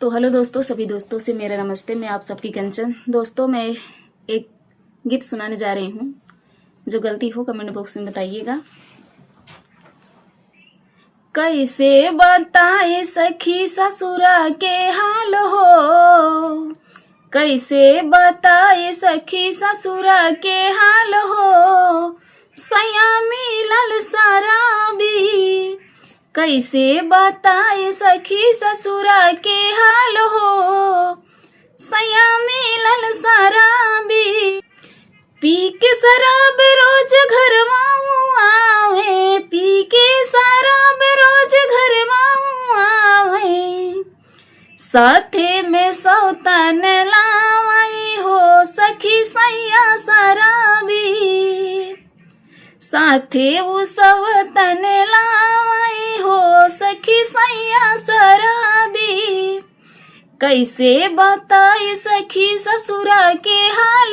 तो हेलो दोस्तों, सभी दोस्तों से मेरा नमस्ते। मैं आप सबकी कंचन। दोस्तों, मैं एक गीत सुनाने जा रही हूँ। जो गलती हो कमेंट बॉक्स में बताइएगा। कैसे बताए सखी ससुरा के हाल हो, कैसे बताए सखी ससुरा के हाल हो, सैया मिलल शराबी। कैसे बताए सखी ससुरा के हाल हो, सैया मिलल शराबी। पी के शराब रोज घरवा आवे, पी के शराब रोज घरवा आवे, साथे में सौतन लावाई हो सखी सैया शराबी। साथे उ सौतन लावाई हो सखी सैया शराबी। कैसे बताई सखी ससुरा के हाल